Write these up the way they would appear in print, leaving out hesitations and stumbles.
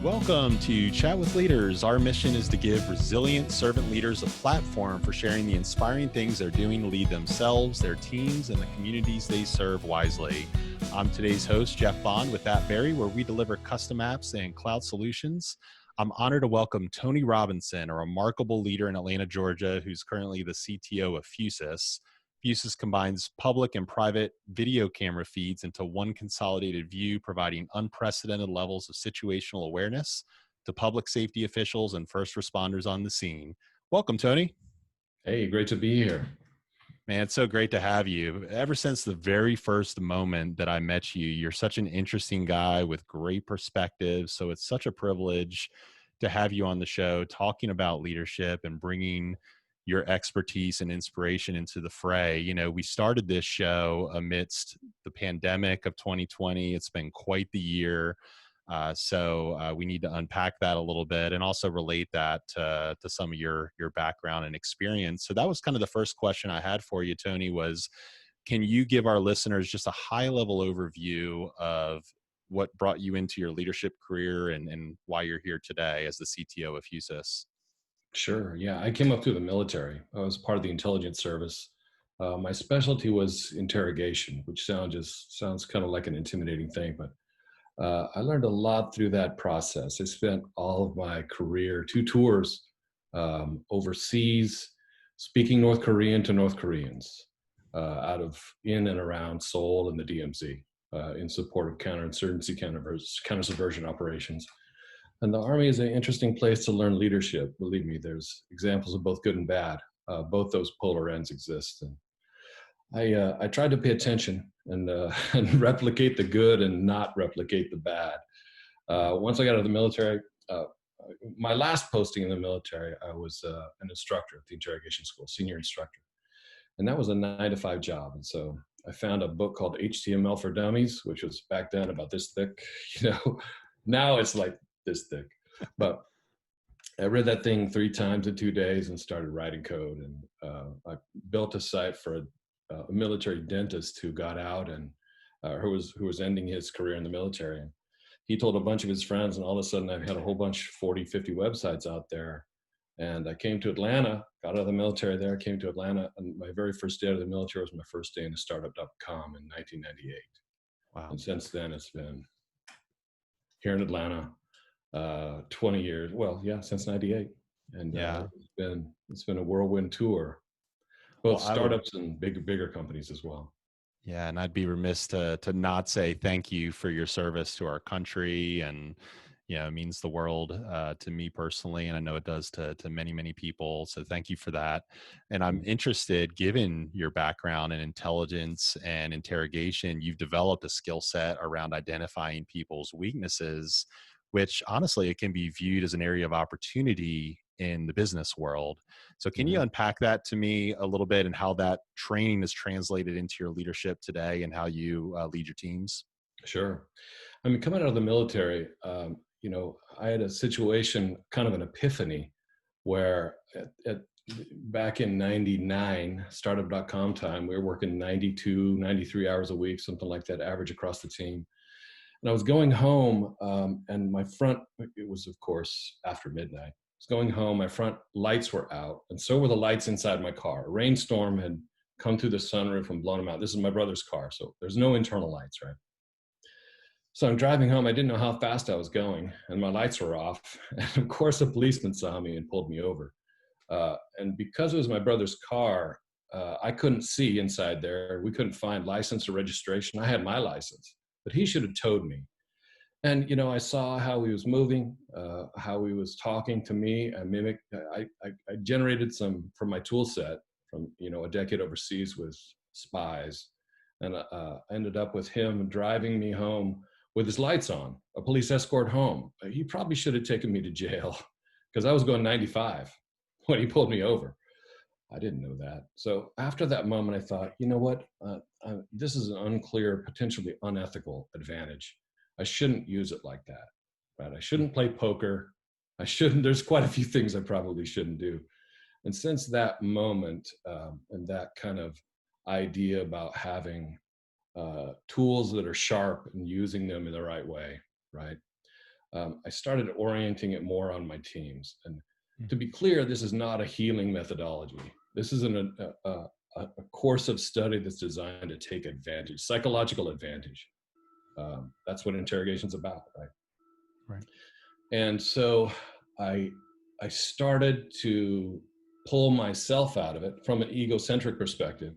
Welcome to Chat with Leaders. Our mission is to give resilient servant leaders a platform for sharing the inspiring things they're doing to lead themselves, their teams, and the communities they serve wisely. I'm today's host, Jeff Bond with That Berry, where we deliver custom apps and cloud solutions. I'm honored to welcome Tony Robinson, a remarkable leader in Atlanta, Georgia, who's currently the CTO of Fusus. Fusus combines public and private video camera feeds into one consolidated view, providing unprecedented levels of situational awareness to public safety officials and first responders on the scene. Welcome, Tony. Hey, great to be here. Man, it's so great to have you. Ever since the very first moment that I met you, you're such an interesting guy with great perspective. So it's such a privilege to have you on the show talking about leadership and bringing your expertise and inspiration into the fray. You know, we started this show amidst the pandemic of 2020. It's been quite the year. So we need to unpack that a little bit and also relate that to some of your background and experience. So that was kind of the first question I had for you, Tony, was can you give our listeners just a high level overview of what brought you into your leadership career and why you're here today as the CTO of Fusus? Sure. Yeah, I came up through the military. I was part of the intelligence service. My specialty was interrogation, which sounds kind of like an intimidating thing, but I learned a lot through that process. I spent all of my career, 2 tours overseas, speaking North Korean to North Koreans in and around Seoul and the DMZ in support of counterinsurgency, counter-subversion operations. And the Army is an interesting place to learn leadership. Believe me, there's examples of both good and bad. Both those polar ends exist. And I tried to pay attention and, and replicate the good and not replicate the bad. Once I got out of the military, my last posting in the military, I was an instructor at the interrogation school, senior instructor. And that was a 9-to-5 job. And so I found a book called HTML for Dummies, which was back then about this thick. Now it's like this thick. But I read that thing 3 times in 2 days and started writing code. And I built a site for a military dentist who got out and who was ending his career in the military. And he told a bunch of his friends, and all of a sudden I had a whole bunch, 40, 50 websites out there. And I came to Atlanta, got out of the military there, came to Atlanta, and my very first day out of the military was my first day in a startup.com in 1998. Wow. And since then it's been here in Atlanta, 20 years. Well, yeah, since 98. And it's been a whirlwind tour, both startups and bigger companies as well. Yeah, and I'd be remiss to not say thank you for your service to our country, and it means the world to me personally, and I know it does to many, many people. So thank you for that. And I'm interested, given your background in intelligence and interrogation, you've developed a skill set around identifying people's weaknesses, which honestly, it can be viewed as an area of opportunity in the business world. So can you unpack that to me a little bit and how that training is translated into your leadership today and how you lead your teams? Sure. I mean, coming out of the military, I had a situation, kind of an epiphany, where back in 99, startup.com time, we were working 92, 93 hours a week, something like that, average across the team. And I was going home, and it was, of course, after midnight. I was going home, my front lights were out, and so were the lights inside my car. A rainstorm had come through the sunroof and blown them out. This is my brother's car, so there's no internal lights, right? So I'm driving home. I didn't know how fast I was going, and my lights were off. And of course, a policeman saw me and pulled me over. And because it was my brother's car, I couldn't see inside there. We couldn't find license or registration. I had my license, but he should have towed me. And, I saw how he was moving, how he was talking to me. I generated some from my tool set from, a decade overseas with spies. And I ended up with him driving me home with his lights on, a police escort home. He probably should have taken me to jail because I was going 95 when he pulled me over. I didn't know that. So after that moment, I thought, you know what? This is an unclear, potentially unethical advantage. I shouldn't use it like that, right? I shouldn't play poker. There's quite a few things I probably shouldn't do. And since that moment and that kind of idea about having tools that are sharp and using them in the right way, right? I started orienting it more on my teams. And Mm. to be clear, this is not a healing methodology. This is a course of study that's designed to take advantage, psychological advantage. That's what interrogation's about, right? Right. And so I I started to pull myself out of it from an egocentric perspective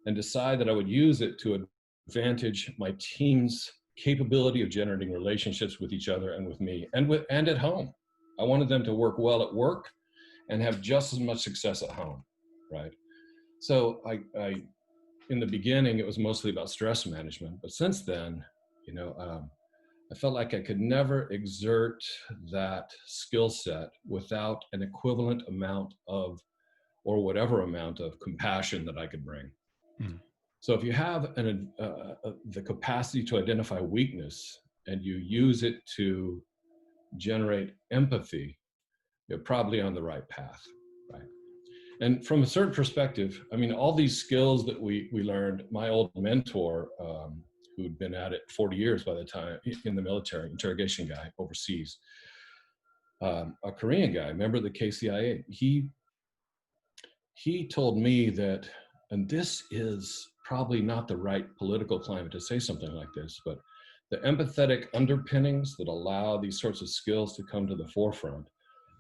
and decide that I would use it to advantage my team's capability of generating relationships with each other and with me and at home. I wanted them to work well at work and have just as much success at home, right? So I in the beginning it was mostly about stress management, but since then, you know, I felt like I could never exert that skill set without an equivalent amount of, or whatever amount of compassion that I could bring. Mm. So if you have the capacity to identify weakness and you use it to generate empathy, you're probably on the right path, right? And from a certain perspective, I mean, all these skills that we learned, my old mentor, who'd been at it 40 years by the time in the military, interrogation guy overseas, a Korean guy, member of the KCIA, he told me that, and this is probably not the right political climate to say something like this, but the empathetic underpinnings that allow these sorts of skills to come to the forefront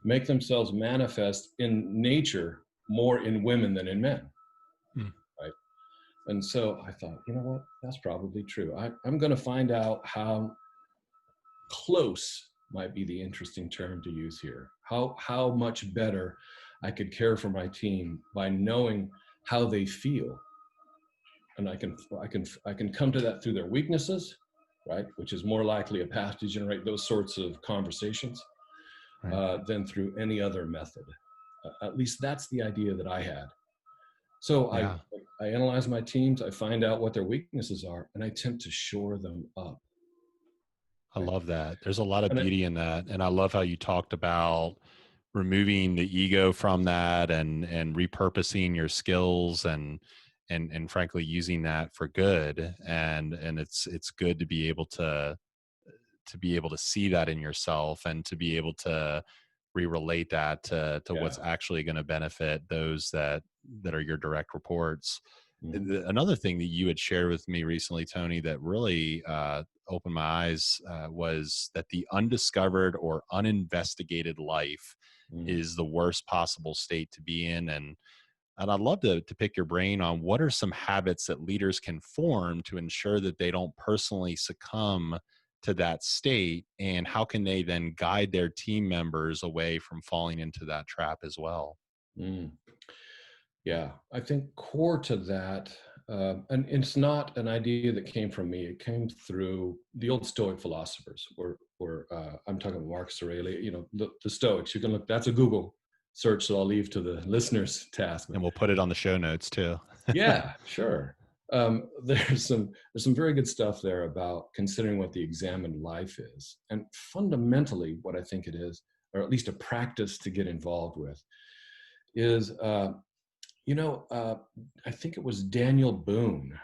make themselves manifest in nature more in women than in men, Mm. right? And so I thought, you know what, that's probably true. I'm going to find out how close might be the interesting term to use here. How much better I could care for my team by knowing how they feel, and I can come to that through their weaknesses, right? Which is more likely a path to generate those sorts of conversations Right. than through any other method. At least that's the idea that I had. So Yeah. I analyze my teams, I find out what their weaknesses are, and I attempt to shore them up. I Right? love that. There's a lot of And it, beauty in that. And I love how you talked about removing the ego from that and repurposing your skills and frankly using that for good. And it's good to be able to see that in yourself and to be able to re-relate that to yeah. what's actually going to benefit those that are your direct reports. Mhm. Another thing that you had shared with me recently, Tony, that really opened my eyes was that the undiscovered or uninvestigated life Mm. is the worst possible state to be in. And I'd love to pick your brain on what are some habits that leaders can form to ensure that they don't personally succumb to that state, and how can they then guide their team members away from falling into that trap as well? Mm. Yeah, I think core to that, and it's not an idea that came from me. It came through the old Stoic philosophers. I'm talking about Marcus Aurelius. You know, the Stoics. You can look. That's a Google search, so I'll leave to the listeners' task. But And we'll put it on the show notes too. yeah, sure. There's some very good stuff there about considering what the examined life is, and fundamentally, what I think it is, or at least a practice to get involved with, is you know, I think it was Daniel Boone.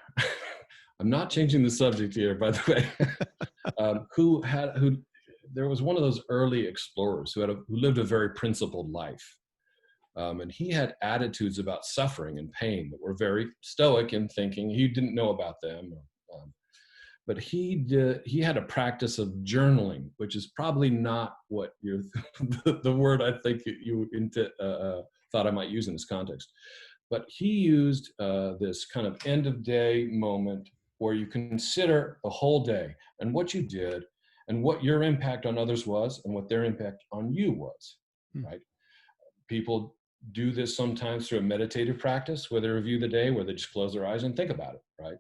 I'm not changing the subject here, by the way. Who there was one of those early explorers who lived a very principled life, and he had attitudes about suffering and pain that were very stoic in thinking. He didn't know about them, but he had a practice of journaling, which is probably not what you're the word I think thought I might use in this context. But he used this kind of end of day moment where you consider the whole day and what you did and what your impact on others was and what their impact on you was, Hmm. right? People do this sometimes through a meditative practice where they review the day, where they just close their eyes and think about it, right?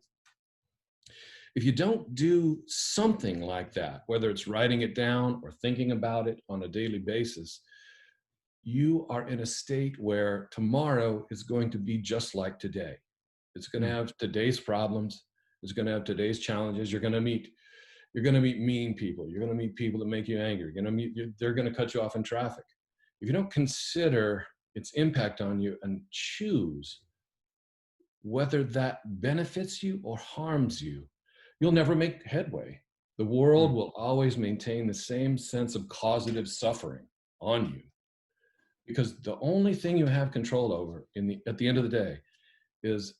If you don't do something like that, whether it's writing it down or thinking about it on a daily basis, you are in a state where tomorrow is going to be just like today. It's going to Hmm. have today's problems. It's going to have today's challenges. You're going to meet mean people. You're going to meet people that make you angry. They're going to cut you off in traffic. If you don't consider its impact on you and choose whether that benefits you or harms you, you'll never make headway. The world will always maintain the same sense of causative suffering on you, because the only thing you have control over at the end of the day is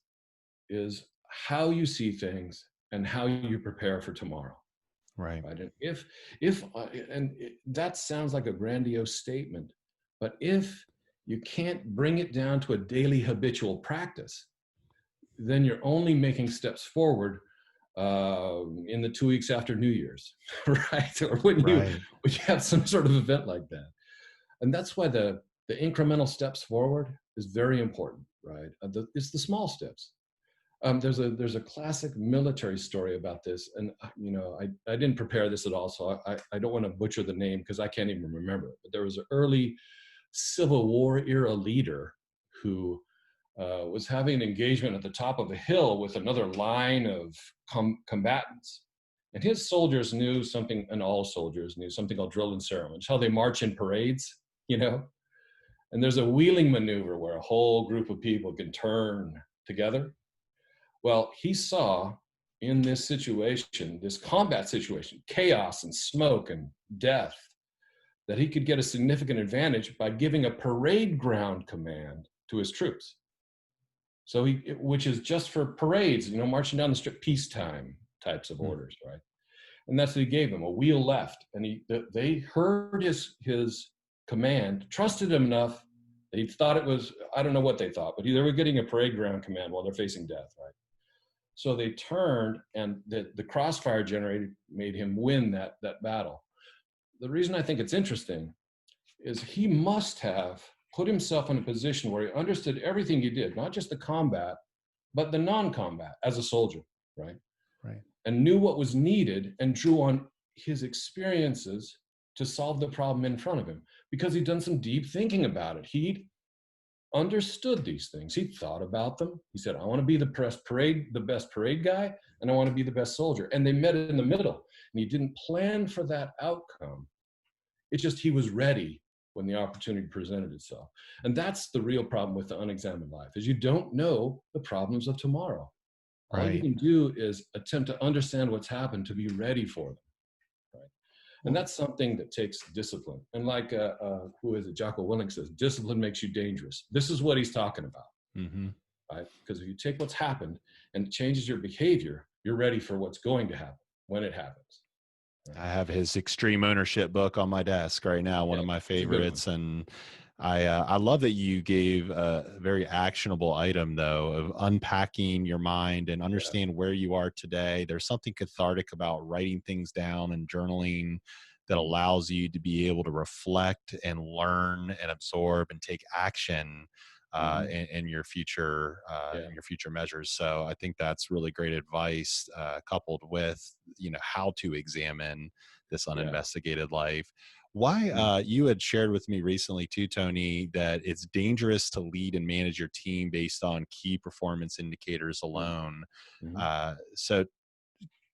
how you see things and how you prepare for tomorrow. Right. Right. And that sounds like a grandiose statement, but if you can't bring it down to a daily habitual practice, then you're only making steps forward in the 2 weeks after New Year's, right? Or when you Right. have some sort of event like that. And that's why the incremental steps forward is very important, right? It's the small steps. There's a classic military story about this, and I didn't prepare this at all, so I don't want to butcher the name because I can't even remember it. But there was an early Civil War era leader who was having an engagement at the top of a hill with another line of combatants, and his soldiers knew something, and all soldiers knew something called drill and ceremony, how they march in parades, And there's a wheeling maneuver where a whole group of people can turn together. Well, he saw in this situation, this combat situation, chaos and smoke and death, that he could get a significant advantage by giving a parade ground command to his troops. So which is just for parades, marching down the street, peacetime types of orders, right? And that's what he gave them, a wheel left. And they heard his command, trusted him enough. They thought it was, I don't know what they thought, but they were getting a parade ground command while they're facing death, right? So they turned, and the crossfire generated made him win that battle. The reason I think it's interesting is he must have put himself in a position where he understood everything he did, not just the combat, but the non-combat as a soldier, right? Right. And knew what was needed and drew on his experiences to solve the problem in front of him, because he'd done some deep thinking about it. He'd understood these things. He thought about them. He said, I want to be the best parade guy, and I want to be the best soldier. And they met in the middle, and he didn't plan for that outcome. It's just he was ready when the opportunity presented itself. And that's the real problem with the unexamined life, is you don't know the problems of tomorrow. All you Right. can do is attempt to understand what's happened to be ready for them. Right? And that's something that takes discipline. And like, who is it? Jocko Willink says, discipline makes you dangerous. This is what he's talking about, right? Because if you take what's happened and it changes your behavior, you're ready for what's going to happen when it happens. I have his Extreme Ownership book on my desk right now, one of my favorites. And I love that you gave a very actionable item, though, of unpacking your mind and understand where you are today. There's something cathartic about writing things down and journaling that allows you to be able to reflect and learn and absorb and take action in your future measures. So I think that's really great advice, coupled with how to examine this uninvestigated life. Why you had shared with me recently too, Tony, that it's dangerous to lead and manage your team based on key performance indicators alone. So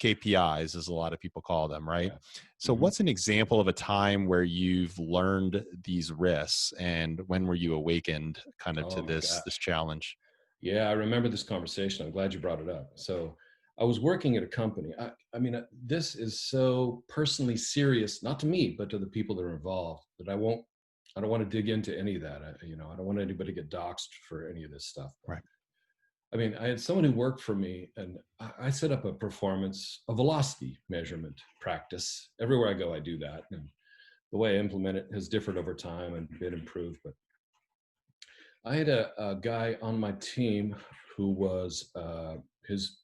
KPIs, as a lot of people call them, right? So what's an example of a time where you've learned these risks, and when were you awakened kind of to this challenge? Yeah, I remember this conversation. I'm glad you brought it up. So I was working at a company. I mean, this is so personally serious, not to me, but to the people that are involved, that I don't want to dig into any of that. I don't want anybody to get doxxed for any of this stuff. Right. I mean, I had someone who worked for me, and I set up a velocity measurement practice. Everywhere I go, I do that. And the way I implement it has differed over time and been improved. But I had a guy on my team who was, his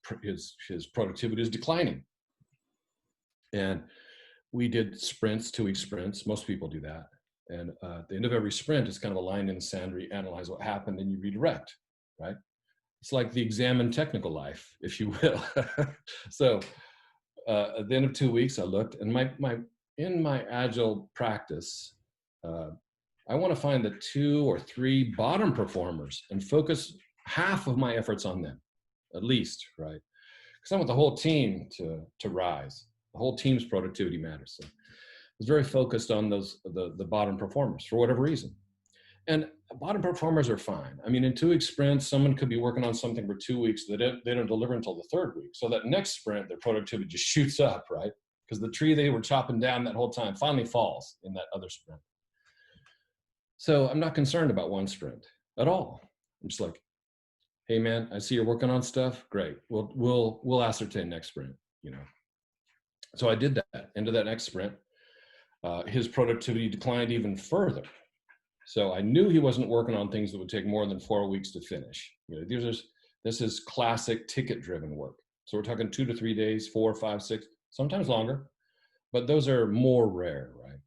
productivity is declining. And we did sprints, 2-week sprints. Most people do that. And at the end of every sprint, it's kind of a line in the sand where you analyze what happened and you redirect, right? It's like the examined technical life, if you will. So at the end of 2 weeks, I looked, and in my agile practice, I want to find the 2 or 3 bottom performers and focus half of my efforts on them, at least, right? Because I want the whole team to rise. The whole team's productivity matters. So I was very focused on the bottom performers for whatever reason. And bottom performers are fine. I mean, in 2-week sprints, someone could be working on something for 2 weeks. They don't deliver until the 3rd week. So that next sprint, their productivity just shoots up, right? because the tree they were chopping down that whole time finally falls in that other sprint. So I'm not concerned about one sprint at all. I'm just like, hey man, I see you're working on stuff. Great. We'll ascertain next sprint, you know. So I did that. Into that next sprint, his productivity declined even further. So I knew he wasn't working on things that would take more than 4 weeks to finish. You know, this is classic ticket-driven work. So we're talking 2 to 3 days, 4, 5, 6, sometimes longer, but those are more rare, right?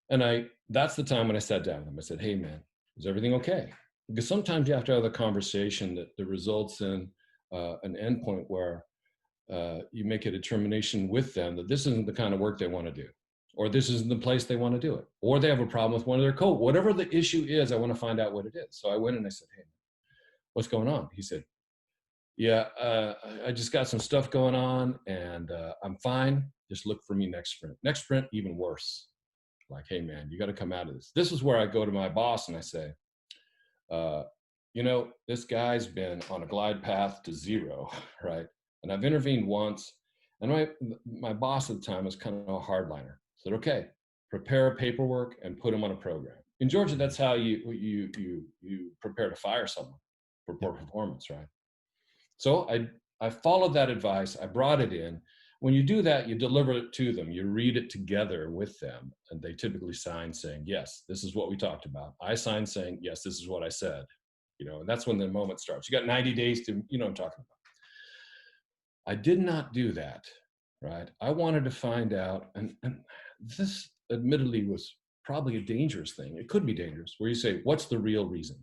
And that's the time when I sat down with him. I said, hey man, is everything okay? Because sometimes you have to have a conversation that results in an endpoint where you make a determination with them that this isn't the kind of work they want to do, or this isn't the place they want to do it, or they have a problem with one of their code. Whatever the issue is, I want to find out what it is. So I went and I said, hey, what's going on? He said, yeah, I just got some stuff going on and I'm fine. Just look for me next sprint. Next sprint, even worse. Like, hey man, you got to come out of this. This is where I go to my boss and I say, you know, this guy's been on a glide path to zero, right? And I've intervened once, and my boss at the time was kind of a hardliner. Said, okay, prepare paperwork and put him on a program. In Georgia, that's how you prepare to fire someone for poor performance, right? So I followed that advice. I brought it in. When you do that, you deliver it to them. You read it together with them, and they typically sign saying, yes, this is what we talked about. I sign saying, yes, this is what I said. You know, and that's when the moment starts. You got 90 days to, you know what I'm talking about. I did not do that, right? I wanted to find out, and this admittedly was probably a dangerous thing. It could be dangerous, where you say, what's the real reason?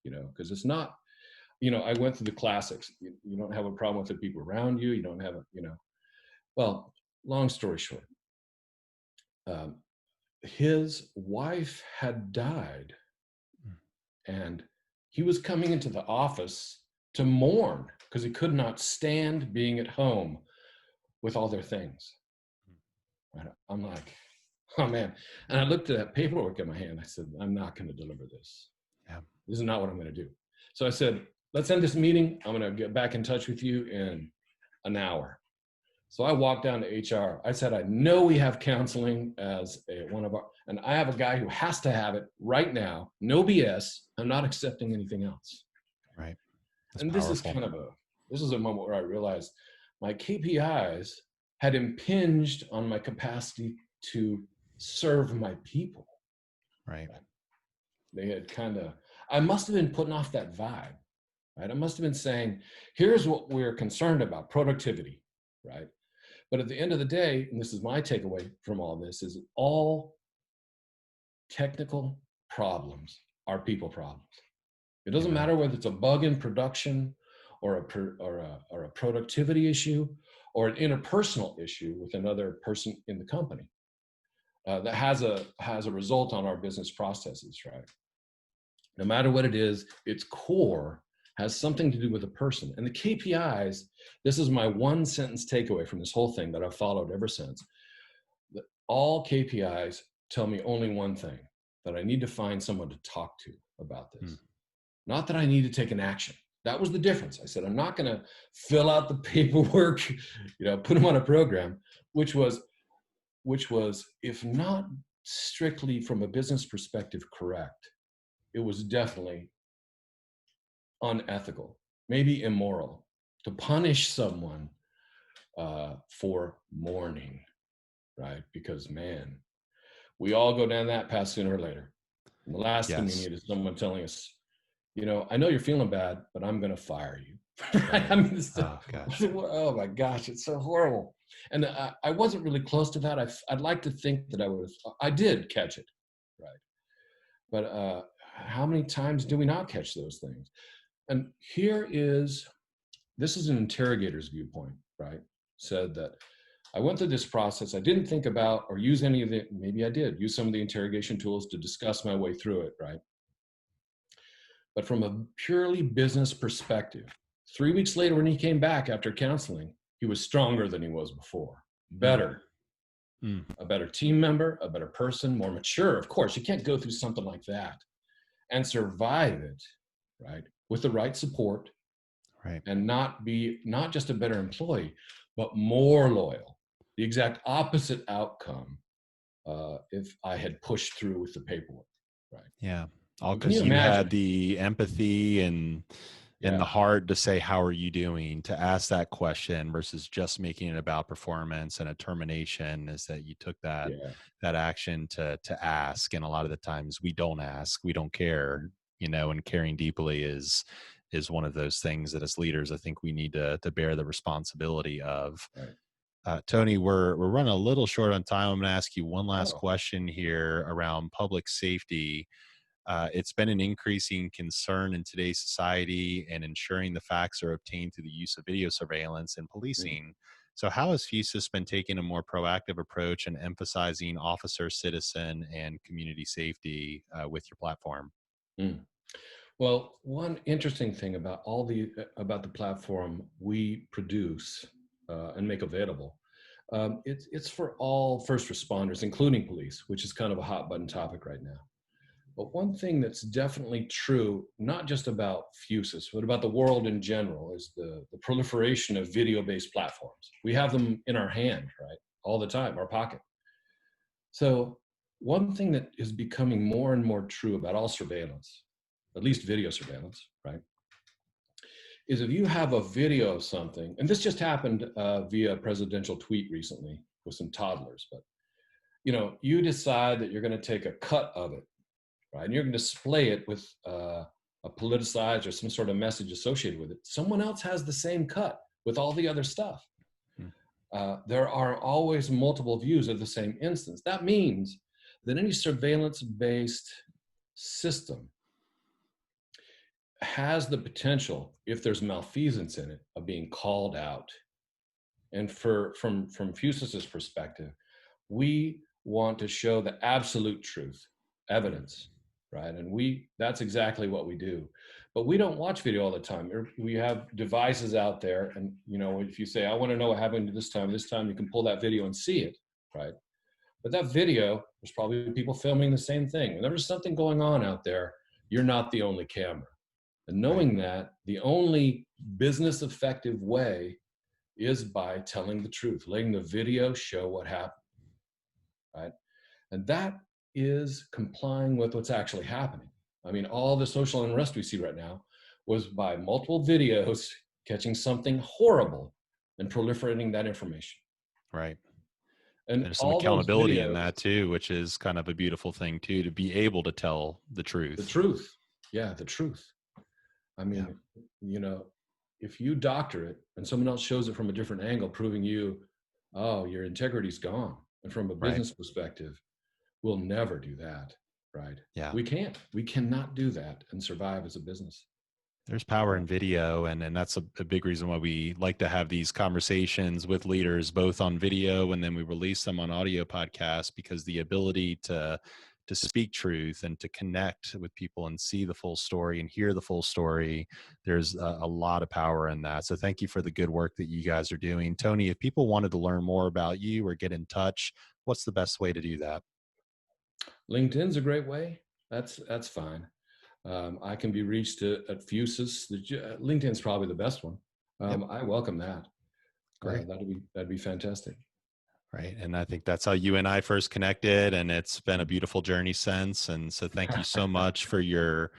You know, because it's not, you know, I went through the classics. You don't have a problem with the people around you. You don't have a, you know, well, long story short, his wife had died and he was coming into the office to mourn because he could not stand being at home with all their things. Right? I'm like, oh man. And I looked at that paperwork in my hand. I said, I'm not going to deliver this. Yeah. This is not what I'm going to do. So I said, let's end this meeting. I'm going to get back in touch with you in an hour. So I walked down to HR. I said, I know we have counseling as one of our, and I have a guy who has to have it right now. No BS. I'm not accepting anything else. Right. That's and powerful. This is a moment where I realized my KPIs had impinged on my capacity to serve my people. Right. They had I must have been putting off that vibe, right? I must have been saying, here's what we're concerned about, productivity, right? But at the end of the day, and this is my takeaway from all this, is all technical problems are people problems. It doesn't matter whether it's a bug in production or a productivity issue or an interpersonal issue with another person in the company that has a result on our business processes, right? No matter what it is, its core has something to do with a person. And the KPIs, this is my one sentence takeaway from this whole thing that I've followed ever since. That all KPIs tell me only one thing, that I need to find someone to talk to about this. Not that I need to take an action. That was the difference. I said, I'm not going to fill out the paperwork, put them on a program, which was, if not strictly from a business perspective, correct, it was definitely unethical, maybe immoral, to punish someone for mourning, right? Because man, we all go down that path sooner or later. And the last thing we need is someone telling us, I know you're feeling bad, but I'm going to fire you. Right? I mean, oh my gosh, it's so horrible. And I wasn't really close to that. I'd like to think that I did catch it, right? But how many times do we not catch those things? And this is an interrogator's viewpoint, right? Said that I went through this process. I didn't think about or use any of it. Maybe I did use some of the interrogation tools to discuss my way through it, right? But from a purely business perspective, 3 weeks later when he came back after counseling, he was stronger than he was before, better, a better team member, a better person, more mature. Of course, you can't go through something like that and survive it, right? With the right support, right? And not just a better employee, but more loyal, the exact opposite outcome if I had pushed through with the paperwork. Right. Yeah. All But can you because you had imagine? the empathy and the Yeah. heart to say, how are you doing? To ask that question versus just making it about performance and a termination, is that you took Yeah. that action to ask. And a lot of the times we don't ask, we don't care, and caring deeply is one of those things that as leaders, I think we need to bear the responsibility of. Right. Tony, we're running a little short on time. I'm going to ask you one last Oh. question here around public safety. It's been an increasing concern in today's society, and ensuring the facts are obtained through the use of video surveillance and Mm, policing. So, how has Fusus been taking a more proactive approach and emphasizing officer, citizen, and community safety with your platform? mm. Well, one interesting thing about about the platform we produce and make available, it's for all first responders, including police, which is kind of a hot button topic right now. But one thing that's definitely true, not just about Fusus, but about the world in general, is the proliferation of video-based platforms. We have them in our hand, right, all the time, our pocket. So one thing that is becoming more and more true about all surveillance, at least video surveillance, right, is if you have a video of something, and this just happened via a presidential tweet recently with some toddlers, but you decide that you're going to take a cut of it, right, and you're going to display it with a politicized or some sort of message associated with it. Someone else has the same cut with all the other stuff. Hmm. There are always multiple views of the same instance. That means that any surveillance-based system has the potential, if there's malfeasance in it, of being called out. And from Fusus's perspective, we want to show the absolute truth, evidence, right? And that's exactly what we do. But we don't watch video all the time. We have devices out there, and if you say, I want to know what happened this time, you can pull that video and see it, right? But that video, there's probably people filming the same thing. When there's something going on out there, you're not the only camera. And Right. knowing that, the only business effective way is by telling the truth, letting the video show what happened, right? And that is complying with what's actually happening. I mean, all the social unrest we see right now was by multiple videos catching something horrible and proliferating that information. Right. And There's some all those accountability in videos, that too, which is kind of a beautiful thing too, to be able to tell the the truth. truth. Yeah, the truth. I Yeah. mean, if you doctor it and someone else shows it from a different angle, proving oh, your integrity's gone. And from a Right. business perspective, we'll never do that, right? Yeah. We can't. We cannot do that and survive as a business. There's power Yeah. in video, and that's a big reason why we like to have these conversations with leaders, both on video and then we release them on audio podcasts, because the ability to speak truth and to connect with people and see the full story and hear the full story, there's a lot of power in that. So thank you for the good work that you guys are doing. Tony, if people wanted to learn more about you or get in touch, what's the best way to do that? LinkedIn's a great way. That's fine. I can be reached at Fusus. LinkedIn's probably the best one. Yep. I welcome that. Great. That'd be fantastic. Right. And I think that's how you and I first connected. And it's been a beautiful journey since. And so thank you so much for your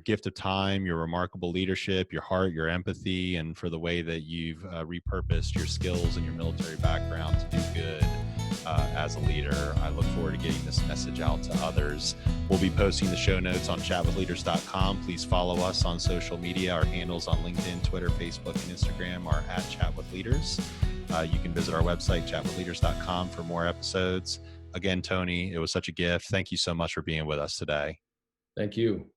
gift of time, your remarkable leadership, your heart, your empathy, and for the way that you've repurposed your skills and your military background to do good as a leader. I look forward to getting this message out to others. We'll be posting the show notes on chatwithleaders.com. Please follow us on social media. Our handles on LinkedIn, Twitter, Facebook, and Instagram are at chatwithleaders. You can visit our website, chatwithleaders.com, for more episodes. Again, Tony, it was such a gift. Thank you so much for being with us today. Thank you.